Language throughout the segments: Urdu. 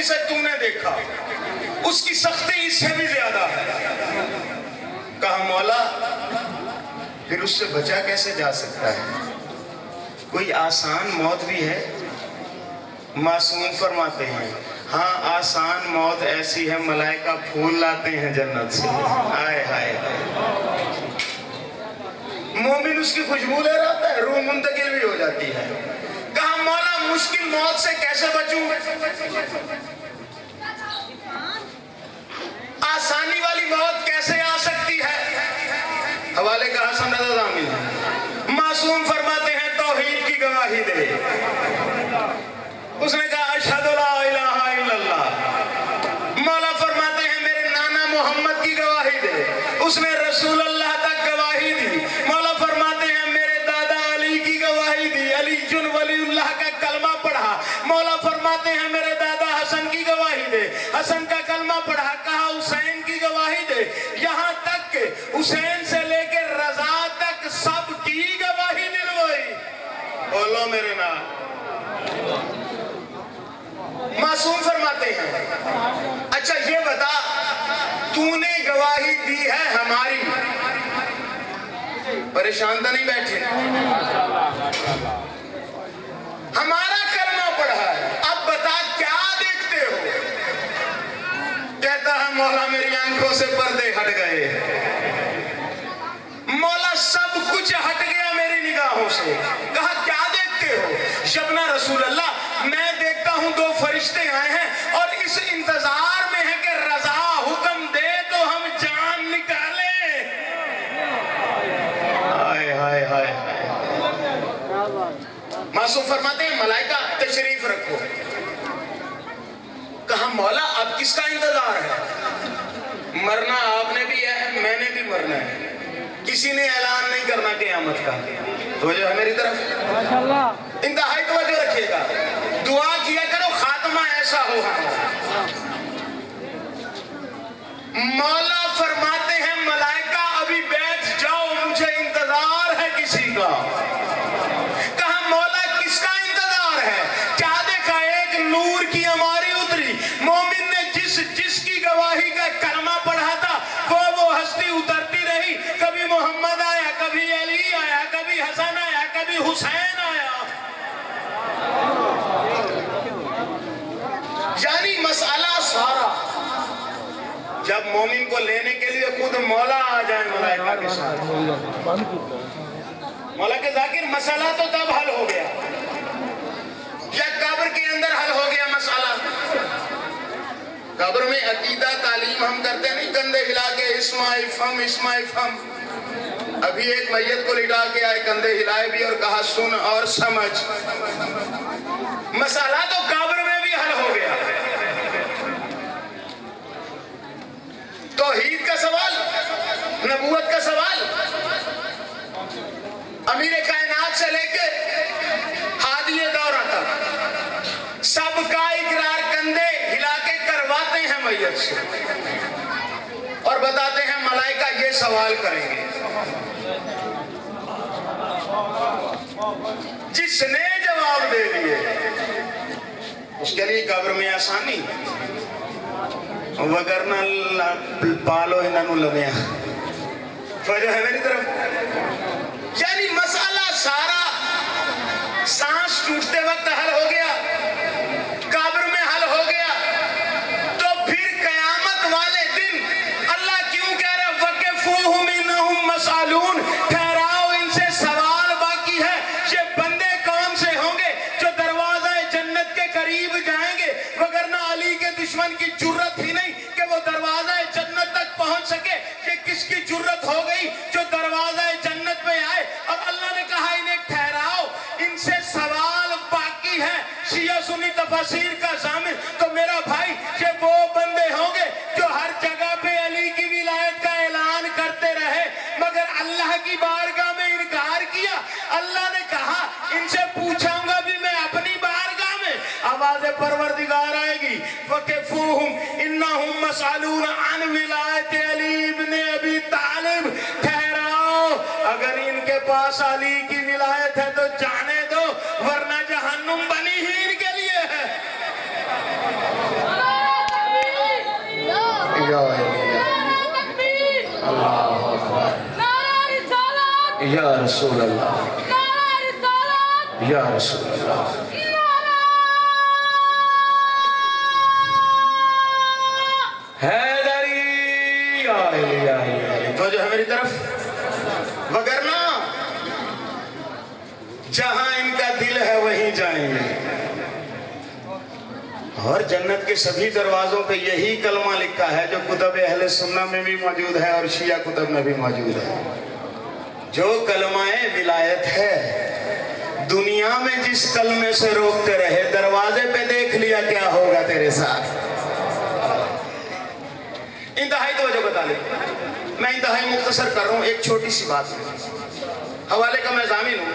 جسے تو نے دیکھا اس کی سختی اس سے بھی زیادہ ہے۔ کہا مولا پھر اس سے بچا کیسے جا سکتا ہے؟ کوئی آسان موت بھی ہے؟ معصوم فرماتے ہیں ہاں آسان موت ایسی ہے ملائکہ پھول لاتے ہیں جنت سے۔ آئے ہائے مومن اس کی خوشبو لے رہا ہے، روح منتقل بھی ہو جاتی ہے۔ کہا مولا مشکل موت سے کیسے بچوں؟ آسانی والی موت کیسے آ سکتی ہے؟ حوالے کا حسن رضا ضامن ہے۔ معصوم فرماتے ہیں توحید کی گواہی دے۔ اس نے کہا اشہد لا الہ الا اللہ۔ مولا فرماتے ہیں میرے نانا محمد کی گواہی دے۔ اس نے رسول اللہ تک گواہی دی۔ مولا فرماتے ہیں میرے دادا علی کی گواہی دی، علی جن ولی اللہ کا کلمہ پڑھا۔ مولا فرماتے ہیں میرے دادا حسن کی گواہی دے، حسن کا کلمہ پڑھا۔ کہا حسین کی گواہی دے، یہاں تک کہ حسین سے لے کے رضا تک سب کی گواہی دلوائی۔ بولو میرے نام۔ معصوم فرماتے ہیں اچھا یہ بتا تو نے گواہی دی ہے ہماری، پریشان تو نہیں بیٹھے، ہمارا کلمہ پڑھا ہے، اب بتا کیا دیکھتے ہو؟ کہتا ہے مولا میری آنکھوں سے پردے ہٹ گئے، مولا سب کچھ ہٹ گیا میری نگاہوں سے۔ کہا کیا دیکھتے ہو؟ شبنا رسول اللہ میں دیکھتا ہوں دو فرشتے آئے ہیں اور اس انتظار میں ہے کہ رضا حکم دے تو ہم جان نکالیں۔ ہائے ہائے ہائے۔ معصوم فرماتے ہیں ملائکہ تشریف رکھو۔ کہا مولا اب کس کا انتظار ہے؟ مرنا آپ نے بھی ہے میں نے بھی مرنا ہے، کسی نے اعلان نہیں کرنا قیامت کا۔ توجہ ہے میری طرف، انتہائی توجہ رکھیے گا، دعا کیا کرو خاتمہ ایسا ہو۔ مولا فرماتے ہیں ملائکہ ابھی بیٹھ جاؤ مجھے انتظار ہے کسی کا۔ کہا مولا کس کا انتظار ہے؟ کیا دیکھا؟ ایک نور کی ہماری اتری، مومن نے جس کی گواہی کا کلمہ پڑھا تھا وہ ہستی اترتی رہی، کبھی محمد آیا، کبھی علی آیا، کبھی حسن آیا، کبھی حسین آیا۔ یعنی مسئلہ سارا جب مومن کو لینے کے لیے خود مولا آ جائے ملائکہ کے ساتھ، مولا کے ذاکر مسئلہ تو تب حل ہو گیا یا قبر کے اندر حل ہو گیا مسئلہ؟ قبر میں عقیدہ تعلیم ہم کرتے نہیں، کندھے ہلا کے اسمع افہم اسمع افہم۔ ابھی ایک میت کو لٹا کے آئے، کندھے ہلائے بھی اور کہا سن اور سمجھ۔ مسئلہ تو قبر میں بھی حل ہو گیا۔ توحید کا سوال، نبوت کا سوال، امیر کائنات سے لے کے ہادی دورہ تک سب کا اقرار کندھے ہلا کے کرواتے ہیں میت سے اور بتاتے ہیں ملائکہ یہ سوال کریں گے۔ جس نے جواب دے دیے اس کے لیے قبر میں آسانی، وگرنہ پالو انہوں لمیا۔ توجہ ہے میری طرف؟ یعنی مسئلہ سارا سانس ٹوٹتے وقت حل ہو گیا، قبر میں حل ہو گیا، تو پھر قیامت والے دن اللہ کیوں کہہ رہے وَقِفُوهُمْ إِنَّهُمْ مَسْئَلُونَ؟ ٹھہراؤ ان سے سوال باقی ہے۔ یہ بندے کون سے ہوں گے جو دروازہ جنت کے قریب جائیں گے؟ وگرنہ علی کے دشمن کی جرت ہی نہیں کہ وہ دروازہ جنت تک پہنچ سکے، یہ کس کی جرت ہو گئی جو دروازہ جنت پہ آئے؟ اور اللہ نے کہا انہیں ٹھہراؤ ان سے سوال باقی ہے۔ شیعہ سنی تفاسیر کا ضامن تو میرا بھائی یہ وہ بندے ہوں گے جو ہر جگہ پہ علی کی ولایت کا اعلان کرتے رہے مگر اللہ کی بارگاہ میں انکار کیا۔ اللہ نے کہا ان سے پوچھاؤں گا بھی میں اپنی بارگاہ میں، آواز پروردگار آئے گی وَقِفُوهُمْ إِنَّهُمْ مَسْئَلُونَ عَنْ وِلَایَتِ علی ابن ابی طالب۔ ٹھہراؤ اگر ان کے پاس علی کی ولایت ہے تو جانے دو ورنہ جہنم بنی ہی ان کے لیے ہے۔ یا رسول اللہ یا رسول اللہ حیدری توجہ ہے میری طرف وگرنہ جہاں ان کا دل ہے وہیں جائیں گے اور جنت کے سبھی دروازوں پہ یہی کلمہ لکھا ہے جو کتب اہل سنہ میں بھی موجود ہے اور شیعہ کتب میں بھی موجود ہے جو کلمہ ولایت ہے دنیا میں جس کلمے سے روکتے رہے دروازے پہ دیکھ لیا کیا ہوگا تیرے ساتھ انتہائی توجہ بتا لیں میں انتہائی مختصر کر رہا ہوں ایک چھوٹی سی بات حوالے کا میں ضامن ہوں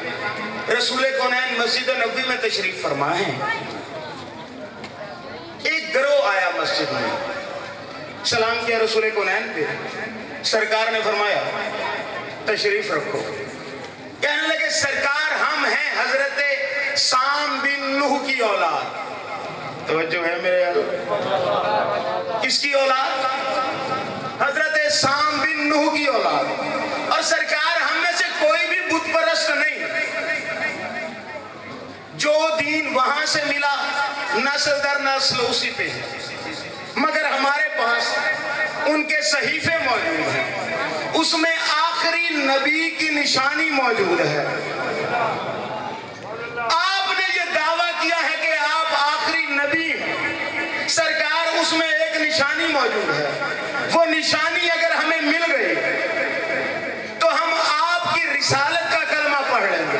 رسول کونین مسجد نبوی میں تشریف فرما ہے ایک گروہ آیا مسجد میں سلام کیا رسول کونین پہ سرکار نے فرمایا تشریف رکھو کہنے لگے سرکار ہم ہیں حضرت سام بن نوح کی اولاد توجہ ہے میرے یار کس کی اولاد حضرت سام بن نوح کی اولاد اور سرکار ہم میں سے کوئی بھی بت پرست نہیں جو دین وہاں سے ملا نسل در نسل اسی پہ ہے مگر ہمارے پاس ان کے صحیفے موجود ہیں اس میں آخری نبی کی نشانی موجود ہے آپ نے یہ دعویٰ کیا ہے کہ آپ آخری نبی ہیں سرکار اس میں ایک نشانی موجود ہے وہ نشانی اگر ہمیں مل گئی تو ہم آپ کی رسالت کا کلمہ پڑھ لیں گے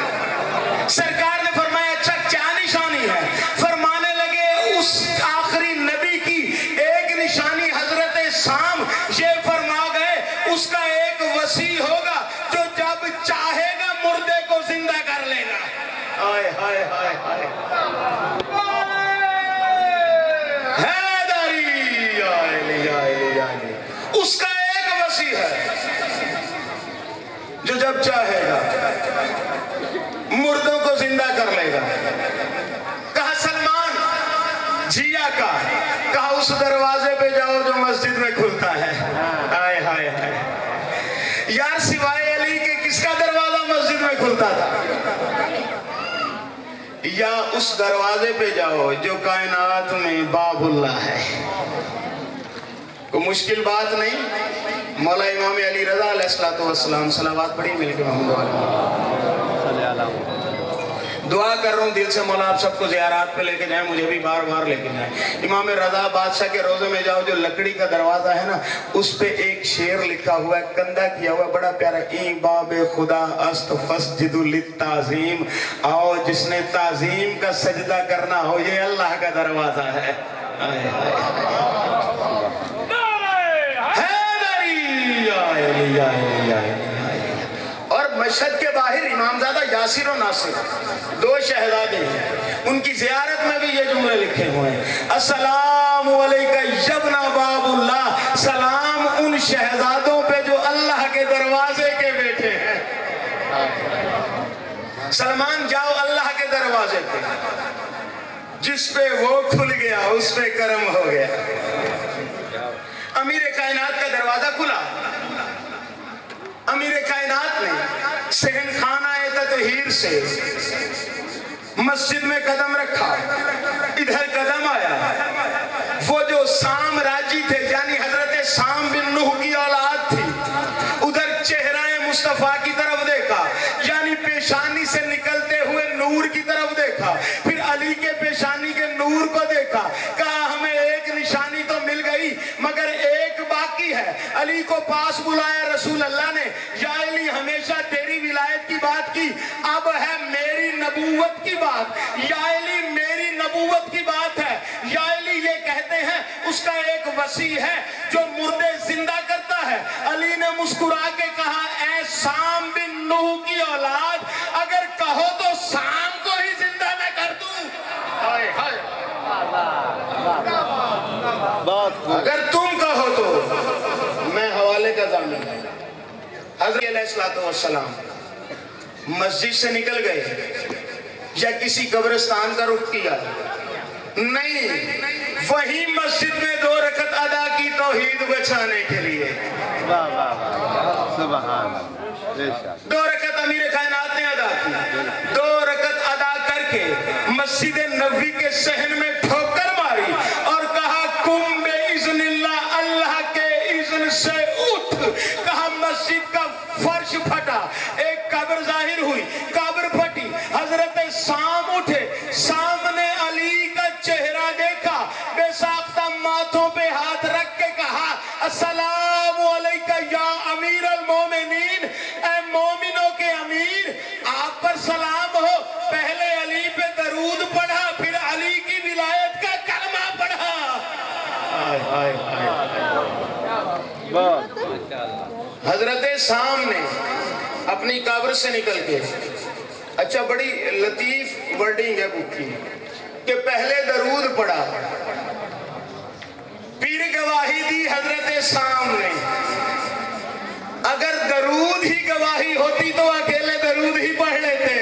سرکار نے فرمایا اچھا کیا نشانی ہے فرمانے لگے اس آخری نبی کی ایک نشانی حضرت سام یہ فرما گئے اس کا ایک وسیع ہوگا جو جب چاہے گا مردے کو زندہ کر لے گا آئے ہائے ہائے ہائے حیدری آئے اس کا ایک وسیع ہے جو جب چاہے گا مردوں کو زندہ کر لے گا کہا سلمان جیا کا کہا اس دروازے پہ جاؤ جو مسجد میں کھلتا ہے آئے ہائے ہائے یار سوائے علی کے کس کا دروازہ مسجد میں کھلتا تھا یا اس دروازے پہ جاؤ جو کائنات میں باب اللہ ہے کوئی مشکل بات نہیں مولا امام علی رضا علیہ السلام صلوات پڑھی مل کے محمد علیہ دعا کر رہا ہوں دل سے مولا آپ سب کو زیارات پہ لے کے جائیں مجھے بھی بار بار لے کے جائیں امام رضا بادشاہ کے روضے میں جاؤ جو لکڑی کا دروازہ ہے نا اس پہ ایک شعر لکھا ہوا ہے کندہ کیا ہوا ہے بڑا پیارا این باب خدا است فسجد للتعظیم آؤ جس نے تعظیم کا سجدہ کرنا ہو یہ اللہ کا دروازہ ہے اور مشہد کے باہر امامزادہ یاسر و ناصر دو شہزادے ہیں ان کی زیارت میں بھی یہ جملے لکھے ہوئے ہیں السلام علیکہ یبنا باب اللہ سلام ان شہزادوں پہ جو اللہ کے دروازے کے بیٹے ہیں سلمان جاؤ اللہ کے دروازے پہ جس پہ وہ کھل گیا اس پہ کرم ہو گیا امیر کائنات کا دروازہ کھلا امیر کائنات نے صحن خانہ تطہیر سے مسجد میں قدم رکھا ادھر قدم آیا وہ جو سام راجی تھے یعنی حضرت سام بن نوح کی اولاد تھی ادھر چہرہ مصطفیٰ کی طرف دیکھا یعنی پیشانی سے نکلتے ہوئے نور کی طرف دیکھا پھر علی کے پیشانی کے نور کو دیکھا کہا ہمیں ایک نشانی تو مل گئی مگر ایک باقی ہے علی کو پاس بلایا رسول اللہ نے یا علی ہمیشہ تیری ولایت کی بات کی اب ہے میری نبوت کی بات یا علی میری نبوت کی بات ہے یا علی یہ کہتے ہیں اس کا ایک وسیع ہے جو مردے زندہ کرتا ہے علی نے مسکرا کے کہا اے سام بن نوح کی اولاد اگر کہو تو سام کو ہی زندہ میں کر دوں اگر تم کہو تو میں حوالے کا ضامن حضرت علیہ السلام مسجد سے نکل گئے یا کسی قبرستان کا رخ کیا نہیں وہی مسجد میں 2 رکعت ادا کی توحید بچانے کے لیے 2 رکعت امیر کائنات نے ادا کی. 2 رکعت ادا کر کے مسجد نبوی کے صحن میں ٹھوکر ماری اور کہا قم باذن اللہ، اللہ کے اذن سے اٹھ. کہا مسجد کا فرش پھٹا، ایک قبر ظاہر ہوئی، قبر پھٹی، حضرت سام اٹھے، سامنے علی کا چہرہ دیکھا، بے ساختہ ماتھوں پہ ہاتھ رکھ کے کہا السلام علیکہ یا امیر المومنین، اے مومنوں کے امیر، آپ پر سلام ہو. پہلے علی پہ درود پڑھا، پھر علی کی ولایت کا کلمہ پڑھا. حضرت سام نے اپنی قبر سے نکل کے، اچھا بڑی لطیف ورڈنگ ہے بک کی، کہ پہلے درود پڑھا، پھر گواہی دی حضرت سام نے. اگر درود ہی گواہی ہوتی تو اکیلے درود ہی پڑھ لیتے.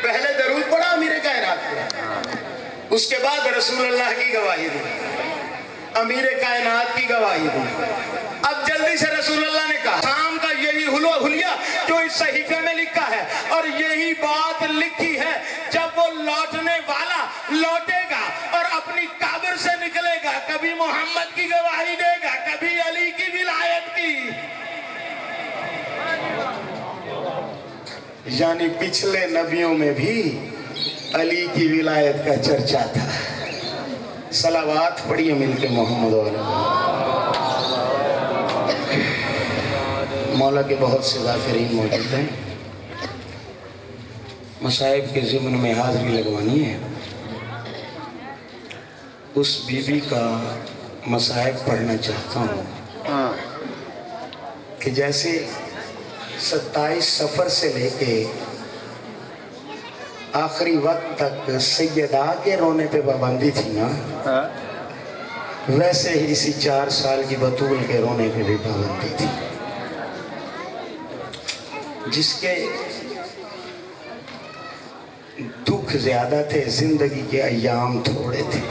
پہلے درود پڑھا امیر کائنات کو، اس کے بعد رسول اللہ کی گواہی دی، امیر کائنات کی گواہی دی. اب جلدی سے رسول اللہ نے کہا سام کا یہی حلیہ جو اس صحیفے میں لکھا ہے، اور یہی بات لکھی ہے جب وہ لوٹنے والا لوٹے گا اور اپنی قبر سے نکلے گا، کبھی محمد کی گواہی دے گا، کبھی علی کی ولایت کی. یعنی پچھلے نبیوں میں بھی علی کی ولایت کا چرچا تھا. صلوات پڑھیے مل کے محمد علیہ. مولا کے بہت سے ذاکرین موجود ہیں، مصائب کے ضمن میں حاضری لگوانی ہے. اس بی بی کا مصائب پڑھنا چاہتا ہوں کہ جیسے 27 سفر سے لے کے آخری وقت تک سیدہ کے رونے پہ پابندی تھی نا، ویسے ہی اسی 4 سال کی بطول کے رونے پہ بھی پابندی تھی. جس کے دکھ زیادہ تھے، زندگی کے ایام تھوڑے تھے.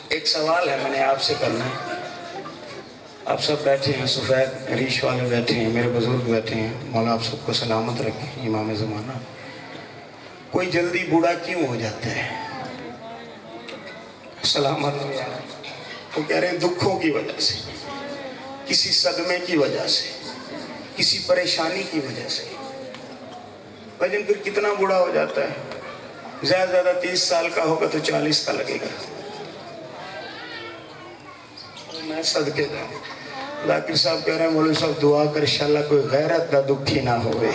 ایک سوال ہے میں نے آپ سے کرنا ہے. آپ سب بیٹھے ہیں، سفید ریش والے بیٹھے ہیں، میرے بزرگ بیٹھے ہیں، مولا آپ سب کو سلامت رکھیں. امام زمانہ کوئی جلدی بوڑھا کیوں ہو جاتا ہے؟ سلامت وہ کہہ رہے ہیں دکھوں کی وجہ سے، کسی صدمے کی وجہ سے، کسی پریشانی کی وجہ سے. لیکن پھر کتنا بوڑھا ہو جاتا ہے؟ زیادہ زیادہ 30 سال کا ہوگا تو 40 کا لگے گا. میں صدقے جاؤں. ذاکر صاحب کہہ رہے ہیں مولوی صاحب دعا کر انشاءاللہ کوئی غیرت دا دکھی نہ ہوئے.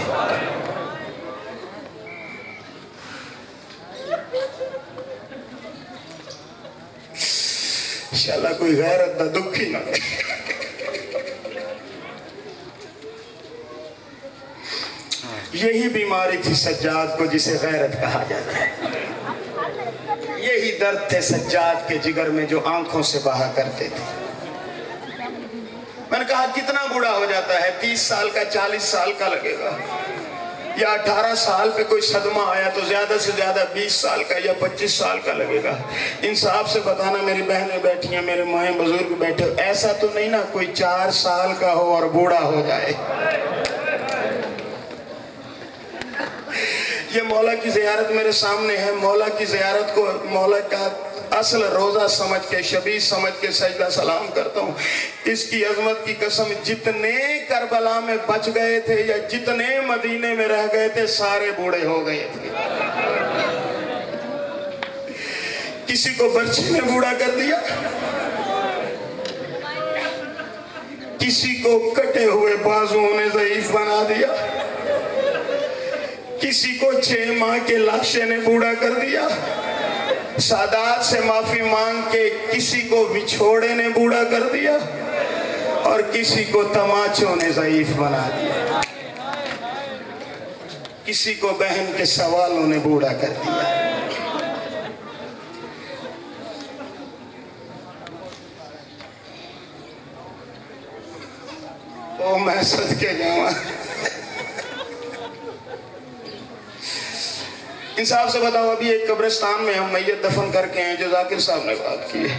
انشاءاللہ کوئی غیرت دا دکھی نہ ہوئے. یہی بیماری تھی سجاد کو جسے غیرت کہا جاتا ہے. یہی درد تھے سجاد کے جگر میں جو آنکھوں سے بہا کرتے تھے. میں نے کہا کتنا بوڑھا ہو جاتا ہے؟ 30 سال کا، 40 سال کا لگے گا، یا 18 سال پہ کوئی صدمہ آیا تو زیادہ سے زیادہ 20 سال کا یا 25 سال کا لگے گا. انصاف سے بتانا، میری بہنیں بیٹھی ہیں، میرے مائیں بزرگ بیٹھے ہو، ایسا تو نہیں نا کوئی 4 سال کا ہو اور بوڑھا ہو جائے؟ یہ مولا کی زیارت میرے سامنے ہے. مولا کی زیارت کو مولا کا اصل روزہ سمجھ کے، شبیہ سمجھ کے سجدہ سلام کرتا ہوں. اس کی عظمت کی قسم، جتنے کربلا میں بچ گئے تھے یا جتنے مدینے میں رہ گئے تھے سارے بوڑھے ہو گئے تھے. کسی کو برچھی نے بوڑھا کر دیا، کسی کو کٹے ہوئے بازوؤں نے ضعیف بنا دیا، کسی کو 6 ماہ کے لاشے نے بوڑھا کر دیا، سادات سے معافی مانگ کے کسی کو بچھوڑے نے بوڑھا کر دیا، اور کسی کو تماچوں نے ضعیف بنا دیا، کسی کو بہن کے سوالوں نے بوڑھا کر دیا. او میں صدقے جاواں. انصاف سے بتاؤ، ابھی ایک قبرستان میں ہم میت دفن کر کے ہیں جو ذاکر صاحب نے بات کی ہے.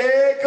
1